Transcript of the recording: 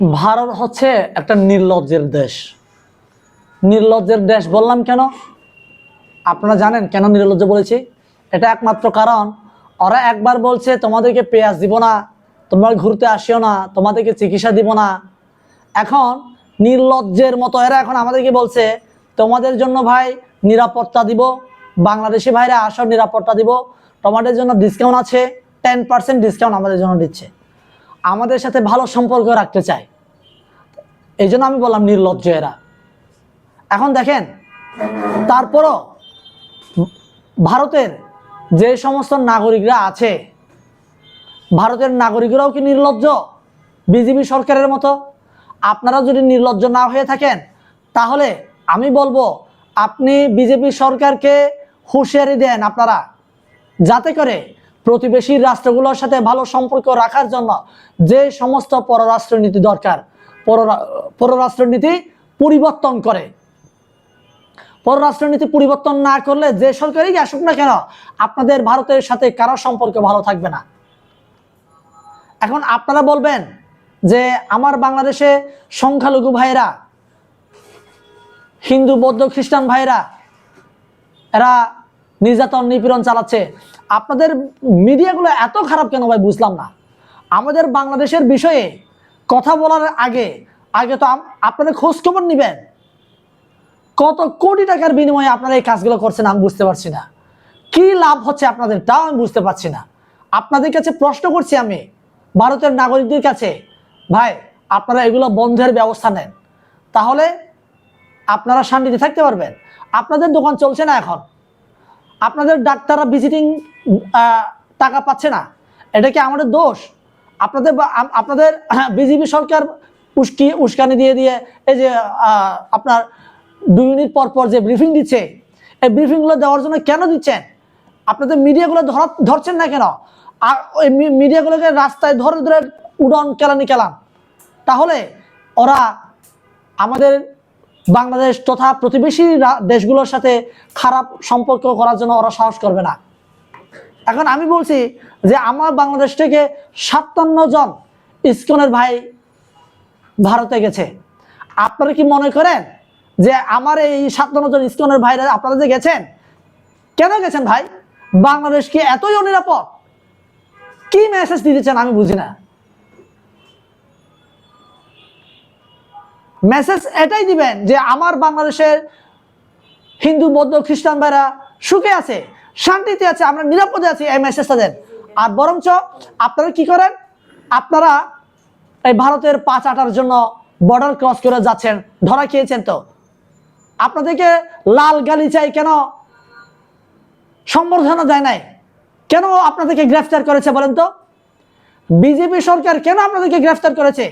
ভারত হচ্ছে একটা নির্লজ্জের দেশ। নির্লজ্জের দেশ বললাম কেন? আপনারা জানেন কেন নির্লজ্জ বলেছি? এটা একমাত্র কারণ, ওরা একবার বলছে তোমাদেরকে পেঁয়াজ দিব না, তোমরা ঘুরতে আসিও না, তোমাদেরকে চিকিৎসা দিব না। এখন নির্লজ্জের মতো এরা এখন আমাদেরকে বলছে তোমাদের জন্য ভাই নিরাপত্তা দিব, বাংলাদেশি ভাইরা আসো নিরাপত্তা দিব, তোমাদের জন্য ডিসকাউন্ট আছে, 10% ডিসকাউন্ট আমাদের জন্য দিচ্ছে, আমাদের সাথে ভালো সম্পর্ক রাখতে চায়। এই জন্য আমি বললাম নির্লজ্জ এরা। এখন দেখেন, তারপরও ভারতের যে সমস্ত নাগরিকরা আছে, ভারতের নাগরিকরাও কি নির্লজ্জ বিজেপি সরকারের মতো? আপনারা যদি নির্লজ্জ না হয়ে থাকেন, তাহলে আমি বলবো আপনি বিজেপি সরকারকে হুঁশিয়ারি দেন আপনারা, যাতে করে প্রতিবেশী রাষ্ট্রগুলোর সাথে ভালো সম্পর্ক রাখার জন্য যে সমস্ত পররাষ্ট্রনীতি দরকার, পররাষ্ট্রনীতি পরিবর্তন করে। পররাষ্ট্রনীতি পরিবর্তন না করলে যে সরকারই আসুক না কেন, আপনাদের ভারতের সাথে কারো সম্পর্ক ভালো থাকবে না। এখন আপনারা বলবেন যে আমার বাংলাদেশে সংখ্যালঘু ভাইরা, হিন্দু বৌদ্ধ খ্রিস্টান ভাইরা, এরা নির্যাতন নিপীড়ন চালাচ্ছে। আপনাদের মিডিয়াগুলো এত খারাপ কেন ভাই বুঝলাম না। আমাদের বাংলাদেশের বিষয়ে কথা বলার আগে তো আপনাদের খোঁজ খবর নেবেন। কত কোটি টাকার বিনিময়ে আপনারা এই কাজগুলো করছেন আমি বুঝতে পারছি না। কি লাভ হচ্ছে আপনাদের তাও আমি বুঝতে পারছি না। আপনাদের কাছে প্রশ্ন করছি আমি, ভারতের নাগরিকদের কাছে, ভাই আপনারা এগুলো বন্ধের ব্যবস্থা নেন, তাহলে আপনারা শান্তিতে থাকতে পারবেন। আপনাদের দোকান চলছে না, এখন আপনাদের ডাক্তাররা ভিজিটিং টাকা পাচ্ছে না, এটা কি আমাদের দোষ? আপনাদের বিজেপি সরকার উস্কানি দিয়ে দিয়ে এই যে আপনার 2 মিনিট পর পর যে ব্রিফিং দিচ্ছে, এই ব্রিফিংগুলো দেওয়ার জন্য কেন দিচ্ছেন? আপনাদের মিডিয়াগুলো ধরছেন না কেন? আর ওই মিডিয়াগুলোকে রাস্তায় ধরে ধরে উড়ন কেলানি কেলান, তাহলে ওরা আমাদের বাংলাদেশ তথা প্রতিবেশী দেশগুলোর সাথে খারাপ সম্পর্ক করার জন্য ওরা সাহস করবে না। এখন আমি বলছি যে আমার বাংলাদেশ থেকে 57 জন ইসকনের ভাই ভারতে গেছে। আপনারা কি মনে করেন যে আমার এই 57 জন ইসকনের ভাইরা আপনারা যে গেছেন, কেন গেছেন ভাই? বাংলাদেশ কি এতই অনিরাপদ? কি মেসেজ দিতেছেন আমি বুঝি না। মেসেজ এটাই দিবেন যে আমার বাংলাদেশের হিন্দু বৌদ্ধ খ্রিস্টান ভাইরা সুখে আছে, শান্তিতে আছে, আমরা নিরাপদে আছি, এই মেসেজটা দেন। আর বরঞ্চ আপনারা কি করেন, আপনারা এই ভারতের পাঁচ আটার জন্য বর্ডার ক্রস করে যাচ্ছেন, ধরা খেয়েছেন তো। আপনাদেরকে লাল গালিচায় কেন সম্বর্ধনা দেয় নাই? কেন আপনাদেরকে গ্রেফতার করেছে বলেন তো? বিজেপি সরকার কেন আপনাদেরকে গ্রেফতার করেছে?